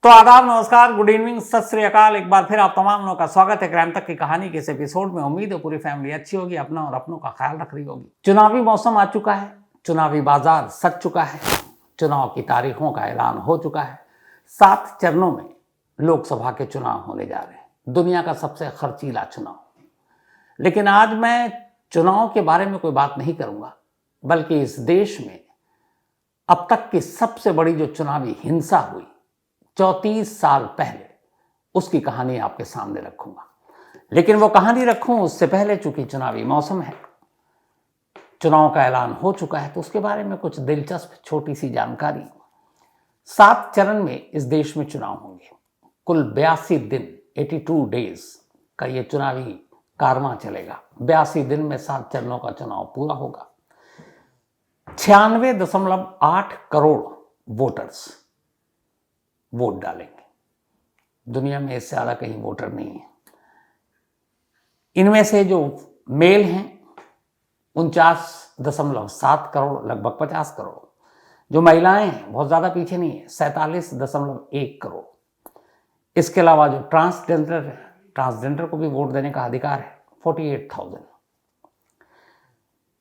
तो आदाब, नमस्कार, गुड इवनिंग, सत श्री अकाल। एक बार फिर आप तमाम लोगों का स्वागत है क्राइम तक की कहानी के इस एपिसोड में। उम्मीद है पूरी फैमिली अच्छी होगी, अपना और अपनों का ख्याल रख रही होगी। चुनावी मौसम आ चुका है, चुनावी बाजार सज चुका है, चुनाव की तारीखों का ऐलान हो चुका है। 7 चरणों में लोकसभा के चुनाव होने जा रहे हैं, दुनिया का सबसे खर्चीला चुनाव। लेकिन आज मैं चुनाव के बारे में कोई बात नहीं करूंगा, बल्कि इस देश में अब तक की सबसे बड़ी जो चुनावी हिंसा हुई 34 साल पहले, उसकी कहानी आपके सामने रखूंगा। लेकिन वो कहानी रखूं उससे पहले, चूंकि चुनावी मौसम है, चुनाव का ऐलान हो चुका है, तो उसके बारे में कुछ दिलचस्प छोटी सी जानकारी। 7 चरण में इस देश में चुनाव होंगे। कुल 82 दिन 82 डेज का ये चुनावी कारवां चलेगा। 82 दिन में 7 चरणों का चुनाव पूरा होगा। 96.8 करोड़ वोटर्स वोट डालेंगे। दुनिया में इससे ज्यादा कहीं वोटर नहीं है। इनमें से जो मेल हैं 49.7 करोड़, लगभग 50 करोड़। जो महिलाएं हैं, बहुत ज्यादा पीछे नहीं है, 47.1 करोड़। इसके अलावा जो ट्रांसजेंडर है, ट्रांसजेंडर को भी वोट देने का अधिकार है, 48,000।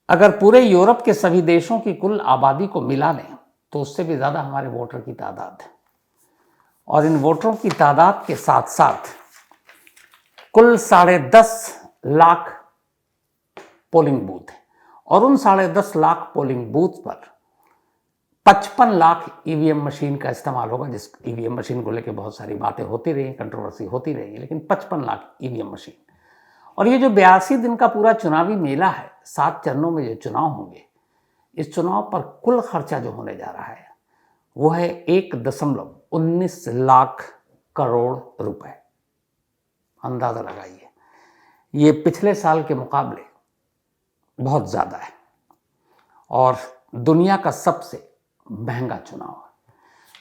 अगर पूरे यूरोप के सभी देशों की कुल आबादी को मिला लें तो उससे भी ज्यादा हमारे वोटर की तादाद है। और इन वोटरों की तादाद के साथ साथ कुल 10.5 लाख पोलिंग बूथ है, और उन 10.5 लाख पोलिंग बूथ पर 55 लाख ईवीएम मशीन का इस्तेमाल होगा। जिस ईवीएम मशीन को लेकर बहुत सारी बातें होती रही, कंट्रोवर्सी होती रही, लेकिन 55 लाख ईवीएम मशीन। और ये जो 82 दिन का पूरा चुनावी मेला है, 7 चरणों में जो चुनाव होंगे, इस चुनाव पर कुल खर्चा जो होने जा रहा है वो है 1.19 लाख करोड़ रुपए। अंदाजा लगाइए, ये पिछले साल के मुकाबले बहुत ज्यादा है और दुनिया का सबसे महंगा चुनाव है।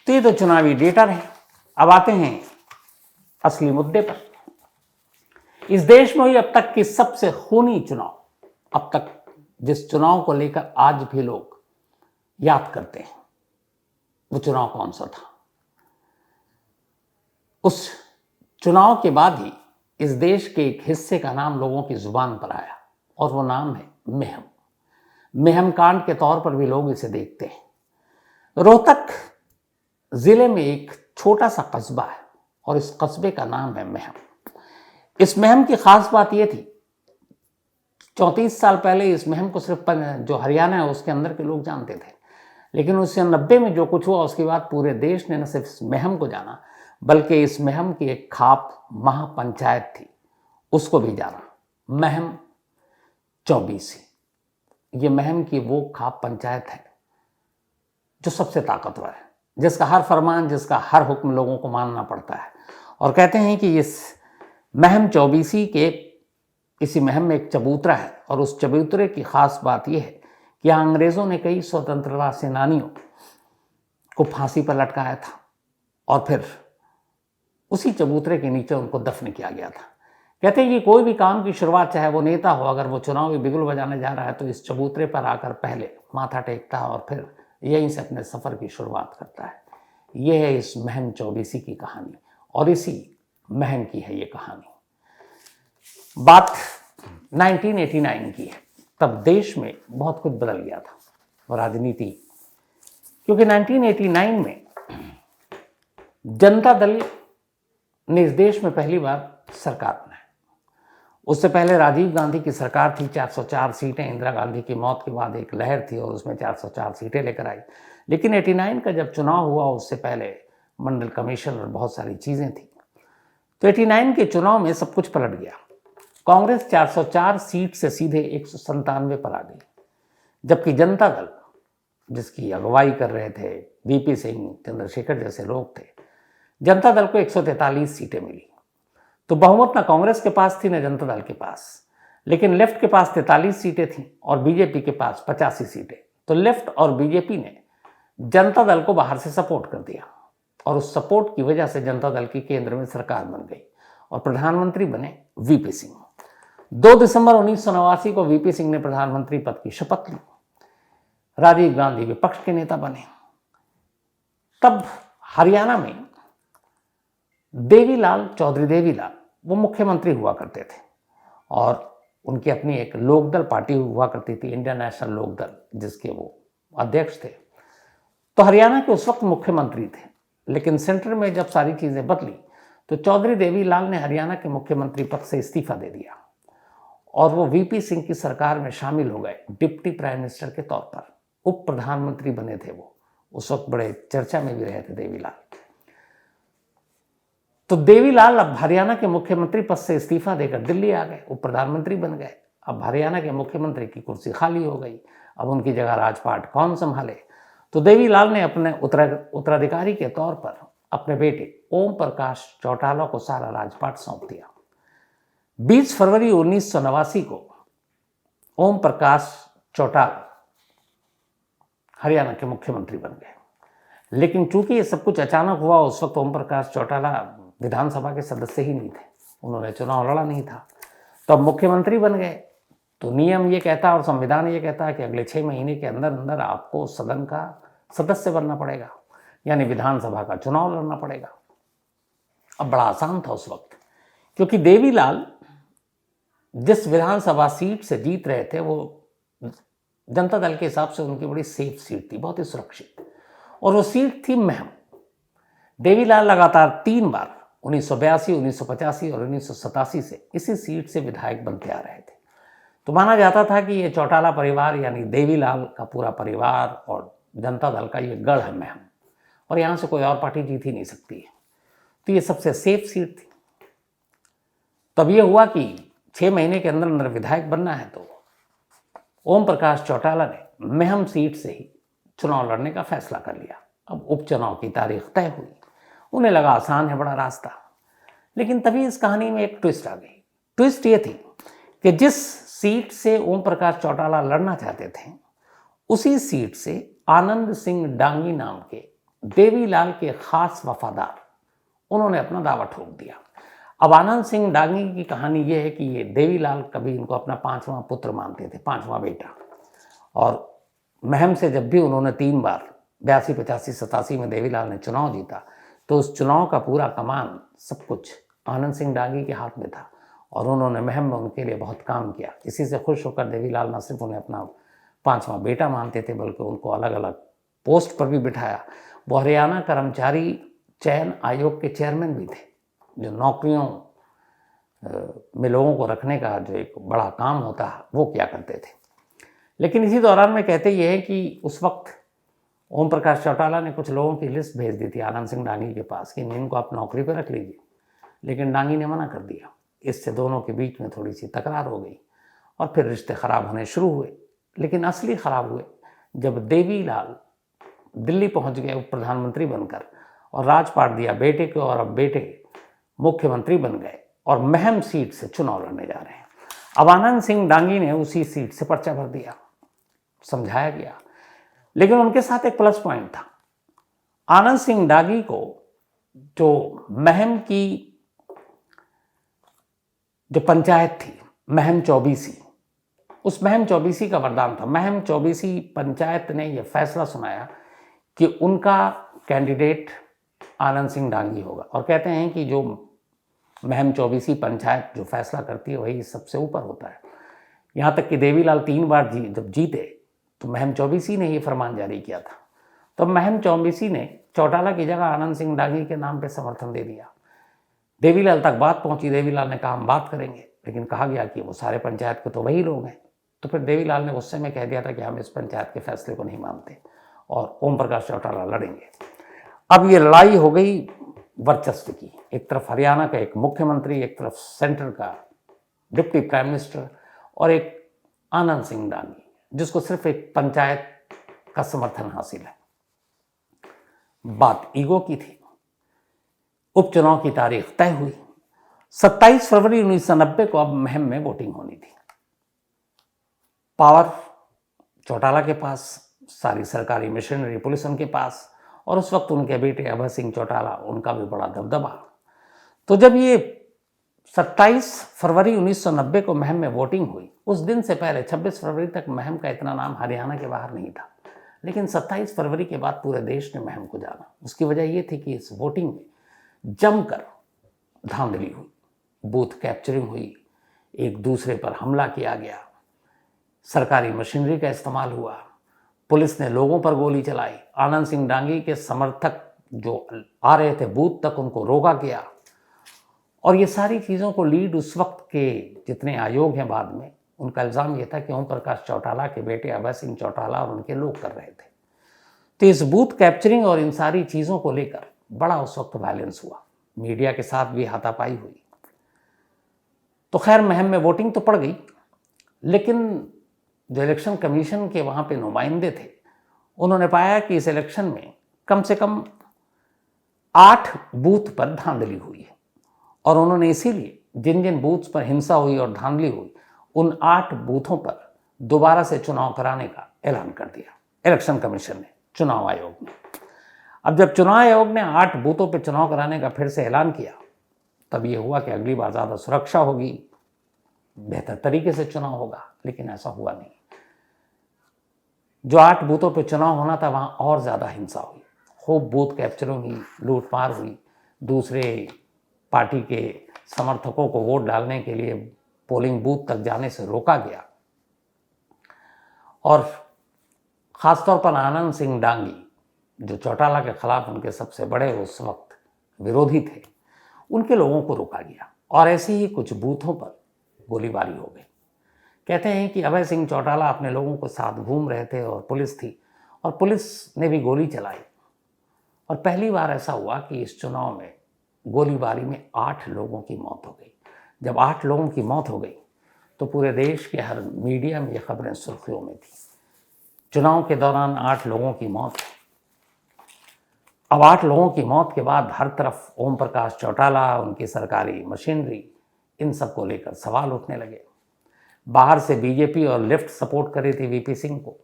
तो ये तो चुनावी डेटा है। अब आते हैं असली मुद्दे पर। इस देश में हुई अब तक की सबसे खूनी चुनाव, अब तक जिस चुनाव को लेकर आज भी लोग याद करते हैं, वो चुनाव कौन सा था? उस चुनाव के बाद ही इस देश के एक हिस्से का नाम लोगों की जुबान पर आया, और वो नाम है मेहम। मेहम कांड के तौर पर भी लोग इसे देखते हैं। रोहतक जिले में एक छोटा सा कस्बा है और इस कस्बे का नाम है मेहम। इस मेहम की खास बात यह थी, 34 साल पहले इस मेहम को सिर्फ जो हरियाणा है उसके अंदर के लोग जानते थे, लेकिन 1990 में जो कुछ हुआ उसके बाद पूरे देश ने न सिर्फ इस मेहम को जाना, बल्कि इस मेहम की एक खाप महापंचायत थी, उसको भी जाना, मेहम चौबीसी। ये मेहम की वो खाप पंचायत है जो सबसे ताकतवर है, जिसका हर फरमान, जिसका हर हुक्म लोगों को मानना पड़ता है। और कहते हैं कि इस मेहम चौबीसी के इसी मेहम में एक चबूतरा है, और उस चबूतरे की खास बात यह है कि यहाँ अंग्रेजों ने कई स्वतंत्रता सेनानियों को फांसी पर लटकाया था, और फिर उसी चबूतरे के नीचे उनको दफन किया गया था। कहते हैं कि कोई भी काम की शुरुआत, चाहे वो नेता हो, अगर वो चुनावी बिगुल बजाने जा रहा है तो इस चबूतरे पर आकर पहले माथा टेकता है और फिर यहीं से अपने सफर की शुरुआत करता है। ये है इस मेहम चौबीसी की कहानी, और इसी मेहम की है ये कहानी। बात 1989 की है। तब देश में बहुत कुछ बदल गया था, और राजनीति, क्योंकि 1989 में जनता दल ने इस देश में पहली बार सरकार बनाई। उससे पहले राजीव गांधी की सरकार थी, 404 सीटें। इंदिरा गांधी की मौत के बाद एक लहर थी और उसमें 404 सीटें लेकर आई। लेकिन 89 का जब चुनाव हुआ, उससे पहले मंडल कमीशन और बहुत सारी चीजें थी। तो 89 के चुनाव में सब कुछ पलट गया। कांग्रेस 404 सीट से सीधे 197 पर आ गई, जबकि जनता दल, जिसकी अगुवाई कर रहे थे वीपी सिंह, चंद्रशेखर जैसे लोग थे, जनता दल को 143 सीटें मिली। तो बहुमत न कांग्रेस के पास थी न जनता दल के पास, लेकिन लेफ्ट के पास 43 सीटें थीं और बीजेपी के पास 85 सीटें। तो लेफ्ट और बीजेपी ने जनता दल को बाहर से सपोर्ट कर दिया, और उस सपोर्ट की वजह से जनता दल की केंद्र में सरकार बन गई और प्रधानमंत्री बने वीपी सिंह। 2 दिसंबर 1989 को वीपी सिंह ने प्रधानमंत्री पद की शपथ ली। राजीव गांधी विपक्ष के नेता बने। तब हरियाणा में देवीलाल चौधरी देवीलाल वो मुख्यमंत्री हुआ करते थे और उनकी अपनी एक लोकदल पार्टी हुआ करती थी, इंडियन नेशनल लोकदल, जिसके वो अध्यक्ष थे। तो हरियाणा के उस वक्त मुख्यमंत्री थे, लेकिन सेंटर में जब सारी चीज़ें बदली तो चौधरी देवीलाल ने हरियाणा के मुख्यमंत्री पद से इस्तीफा दे दिया और वो वीपी सिंह की सरकार में शामिल हो गए डिप्टी प्राइम मिनिस्टर के तौर पर। उप प्रधानमंत्री बने थे वो, उस वक्त बड़े चर्चा में भी रहे थे देवीलाल। तो देवीलाल अब हरियाणा के मुख्यमंत्री पद से इस्तीफा देकर दिल्ली आ गए, उप प्रधानमंत्री बन गए। अब हरियाणा के मुख्यमंत्री की कुर्सी खाली हो गई, अब उनकी जगह राजपाट कौन संभाले? तो देवीलाल ने अपने उत्तराधिकारी के तौर पर अपने बेटे ओम प्रकाश चौटाला को सारा राजपाट सौंप दिया। 20 फरवरी 1989 को ओम प्रकाश चौटाला हरियाणा के मुख्यमंत्री बन गए। लेकिन चूंकि ये सब कुछ अचानक हुआ, उस वक्त ओम प्रकाश चौटाला विधानसभा के सदस्य ही नहीं थे, उन्होंने चुनाव लड़ा नहीं था, तो अब मुख्यमंत्री बन गए। तो नियम ये कहता है और संविधान ये कहता है कि अगले 6 महीने के अंदर अंदर आपको सदन का सदस्य बनना पड़ेगा, यानी विधानसभा का चुनाव लड़ना पड़ेगा। अब बड़ा आसान था उस वक्त, क्योंकि देवीलाल जिस विधानसभा सीट से जीत रहे थे वो जनता दल के हिसाब से उनकी बड़ी सेफ सीट थी, बहुत ही सुरक्षित, और वो सीट थी महम। देवीलाल लगातार 3 बार 1982, 1985 और 1987 से इसी सीट से विधायक बनते आ रहे थे। तो माना जाता था कि ये चौटाला परिवार यानी देवीलाल का पूरा परिवार और जनता दल का ये गढ़ है महम, और यहाँ से कोई और पार्टी जीत ही नहीं सकती है। तो ये सबसे सेफ सीट थी। तब ये हुआ कि 6 महीने के अंदर अंदर विधायक बनना है, तो ओम प्रकाश चौटाला ने महम सीट से ही चुनाव लड़ने का फैसला कर लिया। अब उपचुनाव की तारीख तय हुई, उन्हें लगा आसान है बड़ा रास्ता। लेकिन तभी इस कहानी में एक ट्विस्ट आ गई। ट्विस्ट ये थी कि जिस सीट से ओम प्रकाश चौटाला लड़ना चाहते थे, उसी सीट से आनंद सिंह डांगी नाम के देवीलाल के खास वफादार, उन्होंने अपना दावा ठोक दिया। अब आनंद सिंह डांगी की कहानी यह है कि ये देवीलाल कभी इनको अपना 5वां पुत्र मानते थे, 5वां बेटा, और महम से जब भी उन्होंने 3 बार 82, 85, 87 में देवीलाल ने चुनाव जीता, तो उस चुनाव का पूरा कमान सब कुछ आनंद सिंह डांगी के हाथ में था, और उन्होंने महम में उनके लिए बहुत काम किया। इसी से खुश होकर देवीलाल न सिर्फ उन्हें अपना 5वां बेटा मानते थे, बल्कि उनको अलग अलग पोस्ट पर भी बिठाया। वो हरियाणा कर्मचारी चयन आयोग के चेयरमैन भी थे, जो नौकरियों में लोगों को रखने का जो एक बड़ा काम होता है वो क्या करते थे। लेकिन इसी दौरान में कहते ये है कि उस वक्त ओम प्रकाश चौटाला ने कुछ लोगों की लिस्ट भेज दी थी आनंद सिंह डांगी के पास कि इनको आप नौकरी पर रख लीजिए, लेकिन डांगी ने मना कर दिया। इससे दोनों के बीच में थोड़ी सी तकरार हो गई और फिर रिश्ते खराब होने शुरू हुए। लेकिन असली खराब हुए जब देवीलाल दिल्ली पहुंच गए उप प्रधानमंत्री बनकर, और राजपाट दिया बेटे को, और अब बेटे मुख्यमंत्री बन गए और महम सीट से चुनाव लड़ने जा रहे हैं। अब आनंद सिंह डांगी ने उसी सीट से पर्चा भर दिया, समझाया गया। लेकिन उनके साथ एक प्लस पॉइंट था। आनंद सिंह डांगी को जो महम की जो पंचायत थी, महम 24, उस महम 24 का वरदान था। महम 24 पंचायत ने यह फैसला सुनाया कि उनका कैंडिडेट आनंद सिंह डांगी होगा, और कहते हैं कि जो महम 24 पंचायत जो फैसला करती है वही सबसे ऊपर होता है। यहाँ तक कि देवीलाल 3 बार जब जीते तो महम 24 ने ये फरमान जारी किया था। तो महम 24 ने चौटाला की जगह आनंद सिंह डांगी के नाम पे समर्थन दे दिया। देवीलाल तक बात पहुंची, देवीलाल ने कहा हम बात करेंगे, लेकिन कहा गया कि वो सारे पंचायत के तो वही लोग हैं। तो फिर देवीलाल ने गुस्से में कह दिया था कि हम इस पंचायत के फैसले को नहीं मानते और ओम प्रकाश चौटाला लड़ेंगे। अब ये लड़ाई हो गई वर्चस्व की। एक तरफ हरियाणा का एक मुख्यमंत्री, एक तरफ सेंटर का डिप्टी प्राइम मिनिस्टर, और एक आनंद सिंह डांगी जिसको सिर्फ एक पंचायत का समर्थन हासिल है। बात ईगो की थी। उपचुनाव की तारीख तय हुई। 27 फरवरी 1990 को अब महम में वोटिंग होनी थी। पावर चौटाला के पास, सारी सरकारी मशीनरी पुलिस उनके पास, और उस वक्त उनके बेटे अभय सिंह चौटाला, उनका भी बड़ा दबदबा। तो जब ये 27 फरवरी 1990 को महम में वोटिंग हुई, उस दिन से पहले 26 फरवरी तक महम का इतना नाम हरियाणा के बाहर नहीं था। लेकिन 27 फरवरी के बाद पूरे देश ने महम को जाना। उसकी वजह ये थी कि इस वोटिंग में जमकर धांधली हुई, बूथ कैप्चरिंग हुई, एक दूसरे पर हमला किया गया, सरकारी मशीनरी का इस्तेमाल हुआ, पुलिस ने लोगों पर गोली चलाई, आनंद सिंह डांगी के समर्थक जो आ रहे थे बूथ तक उनको रोका गया। और ये सारी चीज़ों को लीड उस वक्त के जितने आयोग हैं बाद में, उनका इल्ज़ाम ये था कि ओम प्रकाश चौटाला के बेटे अभय सिंह चौटाला और उनके लोग कर रहे थे। तो इस बूथ कैप्चरिंग और इन सारी चीज़ों को लेकर बड़ा उस वक्त वायलेंस हुआ, मीडिया के साथ भी हाथापाई हुई। तो खैर मुहिम में वोटिंग तो पड़ गई, लेकिन जो इलेक्शन कमीशन के वहाँ पे नुमाइंदे थे उन्होंने पाया कि इस इलेक्शन में कम से कम 8 बूथ पर धांधली हुई है, और उन्होंने इसीलिए जिन जिन बूथ पर हिंसा हुई और धांधली हुई उन 8 बूथों पर दोबारा से चुनाव कराने का ऐलान कर दिया इलेक्शन कमीशन ने, चुनाव आयोग ने। अब जब चुनाव आयोग ने 8 बूथों पर चुनाव कराने का फिर से ऐलान किया, तब ये हुआ कि अगली बार ज़्यादा सुरक्षा होगी, बेहतर तरीके से चुनाव होगा, लेकिन ऐसा हुआ नहीं। जो 8 बूथों पर चुनाव होना था वहाँ और ज़्यादा हिंसा हुई, खूब बूथ कैप्चरिंग हुई, लूटमार हुई, दूसरे पार्टी के समर्थकों को वोट डालने के लिए पोलिंग बूथ तक जाने से रोका गया। और ख़ासतौर पर आनंद सिंह डांगी जो चौटाला के खिलाफ उनके सबसे बड़े उस वक्त विरोधी थे, उनके लोगों को रोका गया और ऐसे ही कुछ बूथों पर गोलीबारी हो गई। कहते हैं कि अभय सिंह चौटाला अपने लोगों के साथ घूम रहे थे और पुलिस थी, और पुलिस ने भी गोली चलाई। और पहली बार ऐसा हुआ कि इस चुनाव में गोलीबारी में 8 लोगों की मौत हो गई। जब 8 लोगों की मौत हो गई तो पूरे देश के हर मीडिया में ये खबरें सुर्खियों में थी, चुनाव के दौरान 8 लोगों की मौत। अब 8 लोगों की मौत के बाद हर तरफ ओम प्रकाश चौटाला, उनकी सरकारी मशीनरी, इन सब को लेकर सवाल उठने लगे। बाहर से बीजेपी और लेफ्ट सपोर्ट कर रही थी वीपी सिंह को,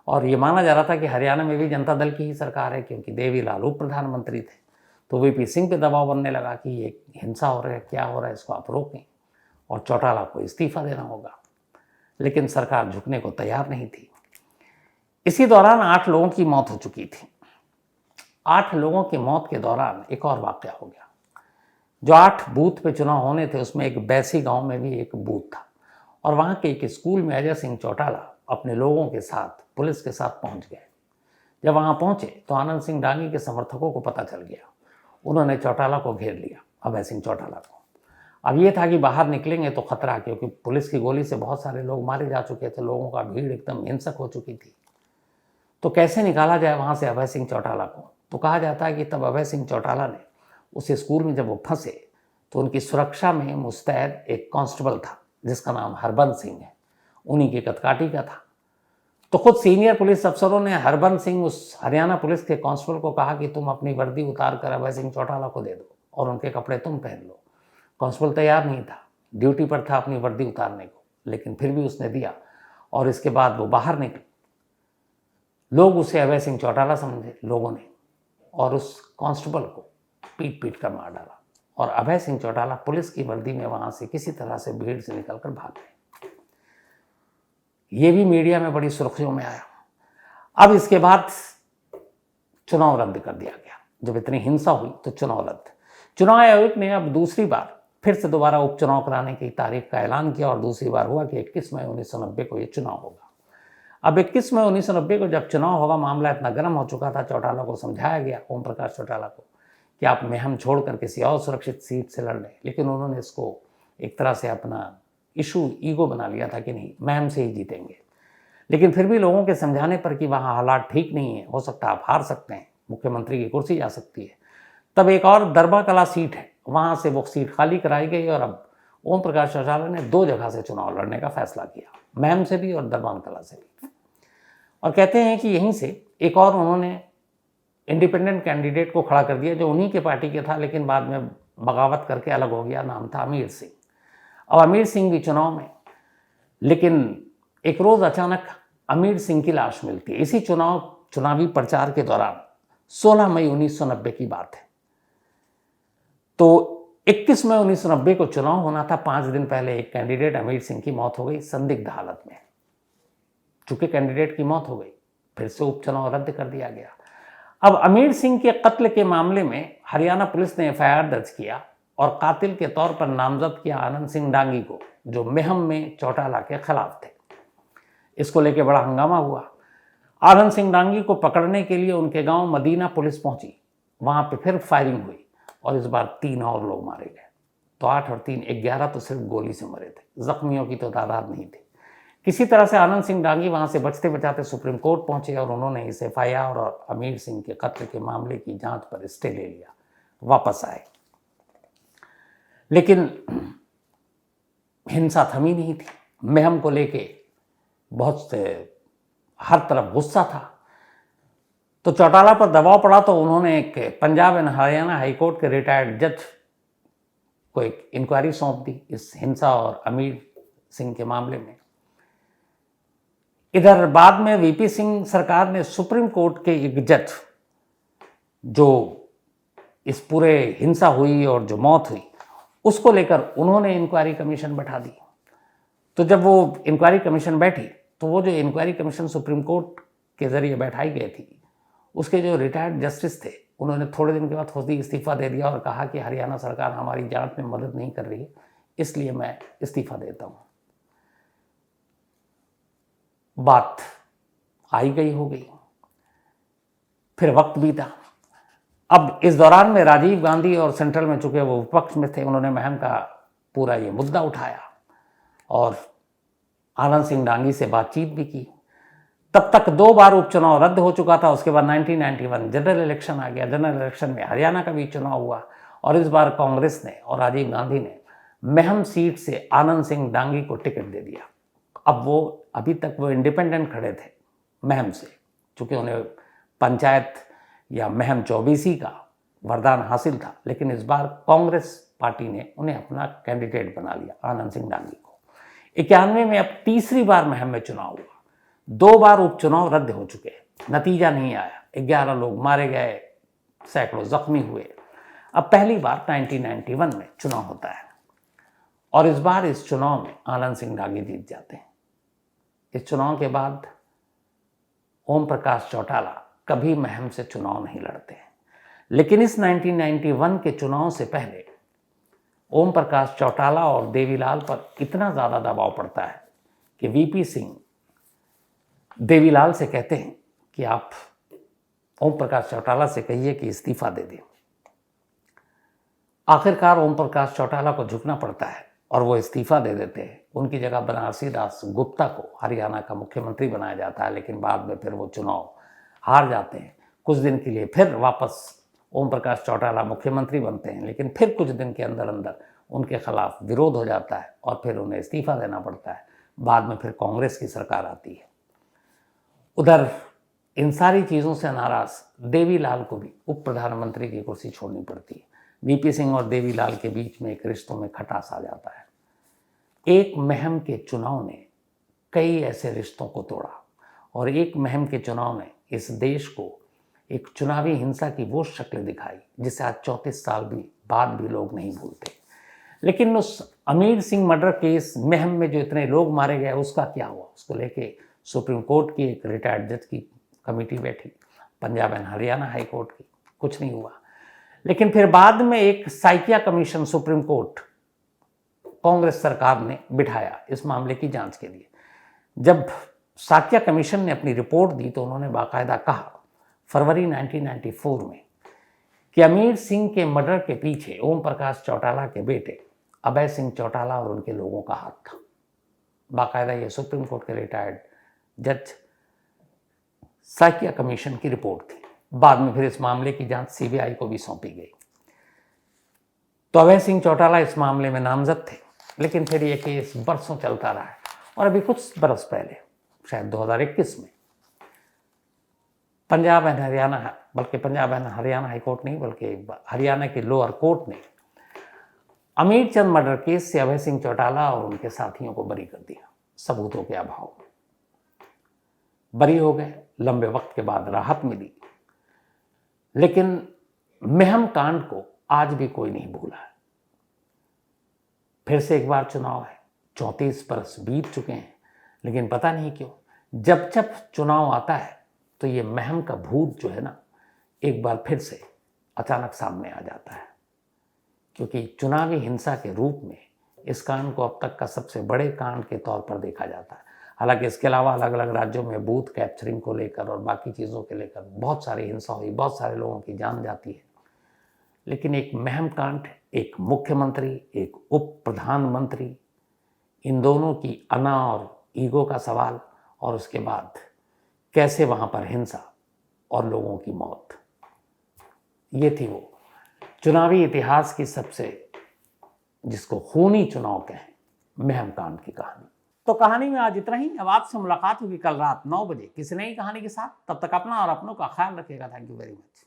और ये माना जा रहा था कि हरियाणा में भी जनता दल की ही सरकार है, क्योंकि देवी लालू प्रधानमंत्री थे। तो वीपी सिंह पे दबाव बनने लगा कि ये हिंसा हो रहा है, क्या हो रहा है, इसको आप रोकें और चौटाला को इस्तीफा देना होगा। लेकिन सरकार झुकने को तैयार नहीं थी। इसी दौरान 8 लोगों की मौत हो चुकी थी। 8 लोगों की मौत के दौरान एक और वाकया हो गया। जो 8 बूथ पे चुनाव होने थे उसमें एक बैसी गांव में भी एक बूथ था, और वहाँ के एक स्कूल में अजय सिंह चौटाला अपने लोगों के साथ पुलिस के साथ पहुँच गए। जब वहाँ पहुँचे तो आनंद सिंह डांगी के समर्थकों को पता चल गया। उन्होंने चौटाला को घेर लिया, अभय सिंह चौटाला को। अब ये था कि बाहर निकलेंगे तो खतरा, क्योंकि पुलिस की गोली से बहुत सारे लोग मारे जा चुके थे, लोगों का भीड़ एकदम हिंसक हो चुकी थी। तो कैसे निकाला जाए वहाँ से अभय सिंह चौटाला को? तो कहा जाता है कि तब अभय सिंह चौटाला ने उस स्कूल में जब वो फंसे तो उनकी सुरक्षा में मुस्तैद एक कांस्टेबल था जिसका नाम हरबंस सिंह है, उन्हीं की कदकाठी का था। तो खुद सीनियर पुलिस अफसरों ने हरबंस सिंह उस हरियाणा पुलिस के कांस्टेबल को कहा कि तुम अपनी वर्दी उतार कर अभय सिंह चौटाला को दे दो और उनके कपड़े तुम पहन लो। कांस्टेबल तैयार नहीं था, ड्यूटी पर था अपनी वर्दी उतारने को, लेकिन फिर भी उसने दिया और इसके बाद वो बाहर निकले। लोग उसे अभय सिंह चौटाला समझे लोगों ने, और उस कांस्टेबल को पीट पीट कर मार डाला, और अभय सिंह चौटाला पुलिस की वर्दी में वहां से किसी तरह से भीड़ से निकलकर भाग गए। ये भी मीडिया में बड़ी सुर्खियों में आया। अब इसके बाद चुनाव रद्द कर दिया गया। जब इतनी हिंसा हुई तो चुनाव रद्द। चुनाव आयोग ने अब दूसरी बार फिर से दोबारा उपचुनाव कराने की तारीख का ऐलान किया, और दूसरी बार हुआ कि 21 मई 1990 को ये चुनाव होगा। अब 21 मई 1990 को जब चुनाव होगा, मामला इतना गर्म हो चुका था, चौटाला को समझाया गया, ओम प्रकाश चौटाला को, कि आप मेहम छोड़कर किसी और सुरक्षित सीट से लड़ लें, लेकिन उन्होंने इसको एक तरह से अपना इशू ईगो बना लिया था कि नहीं, मेहम से ही जीतेंगे। लेकिन फिर भी लोगों के समझाने पर कि वहाँ हालात ठीक नहीं है, हो सकता है आप हार सकते हैं, मुख्यमंत्री की कुर्सी जा सकती है, तब एक और दरबा कला सीट है, वहाँ से वो सीट खाली कराई गई, और अब ओम प्रकाश चौटाला ने 2 जगह से चुनाव लड़ने का फैसला किया, महम से भी और दरबान कला से भी। और कहते हैं कि यहीं से एक और उन्होंने इंडिपेंडेंट कैंडिडेट को खड़ा कर दिया जो उन्हीं के पार्टी के था, लेकिन बाद में बगावत करके अलग हो गया, नाम था अमीर सिंह। अब अमीर सिंह भी चुनाव में, लेकिन एक रोज़ अचानक अमीर सिंह की लाश मिलती है। इसी चुनावी प्रचार के दौरान 16 मई 1990 की बात है। तो 21 मई 1990 को चुनाव होना था। 5 दिन पहले एक कैंडिडेट अमीर सिंह की मौत हो गई संदिग्ध हालत में। चूंकि कैंडिडेट की मौत हो गई, फिर से उपचुनाव रद्द कर दिया गया। अब अमीर सिंह के कत्ल के मामले में हरियाणा पुलिस ने FIR दर्ज किया, और कातिल के तौर पर नामजद किया आनंद सिंह डांगी को, जो मेहम में चौटाला के खिलाफ थे। इसको लेकर बड़ा हंगामा हुआ। आनंद सिंह डांगी को पकड़ने के लिए उनके गांव मदीना पुलिस पहुंची। वहां पे फिर फायरिंग हुई और इस बार 3 और लोग मारे गए। तो 8 और 3 11 तो सिर्फ गोली से मरे थे, जख्मियों की तो तादाद नहीं थी। किसी तरह से आनंद सिंह डांगी वहां से बचते बचाते सुप्रीम कोर्ट पहुंचे और उन्होंने इस FIR और अमीर सिंह के कत्ल के मामले की जांच पर स्टे ले लिया, वापस आए। लेकिन हिंसा थमी नहीं थी। मेहम को लेके बहुत से हर तरफ गुस्सा था। तो चौटाला पर दबाव पड़ा तो उन्होंने एक पंजाब एंड हरियाणा हाईकोर्ट के रिटायर्ड जज को एक इंक्वायरी सौंप दी इस हिंसा और अमीर सिंह के मामले में। इधर बाद में VP सिंह सरकार ने सुप्रीम कोर्ट के एक जज, जो इस पूरे हिंसा हुई और जो मौत हुई उसको लेकर उन्होंने इंक्वायरी कमीशन बैठा दी। तो जब वो इंक्वायरी कमीशन बैठी तो वो जो इंक्वायरी कमीशन सुप्रीम कोर्ट के जरिए बैठाई गई थी, उसके जो रिटायर्ड जस्टिस थे उन्होंने थोड़े दिन के बाद खुद ही इस्तीफा दे दिया और कहा कि हरियाणा सरकार हमारी जांच में मदद नहीं कर रही है, इसलिए मैं इस्तीफा देता हूं। बात आई गई हो गई। फिर वक्त बीता। अब इस दौरान में राजीव गांधी और सेंट्रल में चुके वो विपक्ष में थे, उन्होंने महम का पूरा ये मुद्दा उठाया और आनंद सिंह डांगी से बातचीत भी की। तब तक 2 बार उपचुनाव रद्द हो चुका था। उसके बाद 1991 जनरल इलेक्शन आ गया। जनरल इलेक्शन में हरियाणा का भी चुनाव हुआ और इस बार कांग्रेस ने और राजीव गांधी ने महम सीट से आनंद सिंह डांगी को टिकट दे दिया। अब वो अभी तक वो इंडिपेंडेंट खड़े थे महम से, चूंकि उन्हें पंचायत या महम 24 का वरदान हासिल था, लेकिन इस बार कांग्रेस पार्टी ने उन्हें अपना कैंडिडेट बना लिया, आनंद सिंह डांगी को। 91 में अब तीसरी बार महम में चुनाव हुआ। 2 बार उपचुनाव रद्द हो चुके, नतीजा नहीं आया। 11 लोग मारे गए, सैकड़ों जख्मी हुए। अब पहली बार 1991 में चुनाव होता है और इस बार इस चुनाव में आनंद सिंह डांगी जीत जाते हैं। इस चुनाव के बाद ओम प्रकाश चौटाला कभी महम से चुनाव नहीं लड़ते हैं। लेकिन इस 1991 के चुनाव से पहले ओम प्रकाश चौटाला और देवीलाल पर इतना ज़्यादा दबाव पड़ता है कि VP सिंह देवीलाल से कहते हैं कि आप ओम प्रकाश चौटाला से कहिए कि इस्तीफा दे दें। आखिरकार ओम प्रकाश चौटाला को झुकना पड़ता है और वो इस्तीफा दे देते हैं। उनकी जगह बनारसी दास गुप्ता को हरियाणा का मुख्यमंत्री बनाया जाता है, लेकिन बाद में फिर वो चुनाव हार जाते हैं। कुछ दिन के लिए फिर वापस ओम प्रकाश चौटाला मुख्यमंत्री बनते हैं, लेकिन फिर कुछ दिन के अंदर अंदर उनके खिलाफ विरोध हो जाता है और फिर उन्हें इस्तीफा देना पड़ता है। बाद में फिर कांग्रेस की सरकार आती है। उधर इन सारी चीज़ों से नाराज देवीलाल को भी उप प्रधानमंत्री की कुर्सी छोड़नी पड़ती है। VP सिंह और देवीलाल के बीच में एक रिश्तों में खटास आ जाता है। एक महम के चुनाव ने कई ऐसे रिश्तों को तोड़ा और एक महम के चुनाव ने इस देश को एक चुनावी हिंसा की वो शक्ल दिखाई जिसे आज 34 साल भी बाद भी लोग नहीं भूलते। लेकिन उस अमीर सिंह मर्डर केस महम में जो इतने लोग मारे गए उसका क्या हुआ, उसको लेके सुप्रीम कोर्ट की एक रिटायर्ड जज की कमेटी बैठी, Punjab and Haryana high court की, कुछ नहीं हुआ। लेकिन फिर बाद में एक Saikia commission supreme court Congress सरकार ने बिठाया इस मामले की जांच के लिए। जब साकिया कमीशन ने अपनी रिपोर्ट दी तो उन्होंने बाकायदा कहा फरवरी 1994 में कि अमीर सिंह के मर्डर के पीछे ओम प्रकाश चौटाला के बेटे अभय सिंह चौटाला और उनके लोगों का हाथ था। बाकायदा ये सुप्रीम कोर्ट के रिटायर्ड जज साकिया कमीशन की रिपोर्ट थी। बाद में फिर इस मामले की जांच CBI को भी सौंपी गई। तो अभय सिंह चौटाला इस मामले में नामजद थे, लेकिन फिर ये केस बरसों चलता रहा और अभी कुछ बरस पहले शायद 2021 में पंजाब एंड हरियाणा, बल्कि Punjab and Haryana high court नहीं बल्कि हरियाणा की लोअर कोर्ट ने अमीर चंद मर्डर केस से अभय सिंह चौटाला और उनके साथियों को बरी कर दिया, सबूतों के अभाव। बरी हो गए, लंबे वक्त के बाद राहत मिली। लेकिन महम कांड को आज भी कोई नहीं भूला है। फिर से एक बार चुनाव है, 34 बरस बीत चुके हैं, लेकिन पता नहीं क्यों जब जब चुनाव आता है तो ये महम का भूत जो है ना, एक बार फिर से अचानक सामने आ जाता है। क्योंकि चुनावी हिंसा के रूप में इस कांड को अब तक का सबसे बड़े कांड के तौर पर देखा जाता है। हालांकि इसके अलावा अलग अलग राज्यों में बूथ कैप्चरिंग को लेकर और बाकी चीज़ों के लेकर बहुत सारी हिंसा हुई, बहुत सारे लोगों की जान जाती है, लेकिन एक महम कांड, एक मुख्यमंत्री, एक उप प्रधानमंत्री, इन दोनों की अना और ईगो का सवाल, और उसके बाद कैसे वहाँ पर हिंसा और लोगों की मौत, ये थी वो चुनावी इतिहास की सबसे, जिसको खूनी चुनाव कहें, महम कांड की कहानी। तो कहानी में आज इतना ही। अब आपसे मुलाकात होगी कल रात 9 बजे किसी नई कहानी के साथ। तब तक अपना और अपनों का ख्याल रखिएगा। Thank you very much.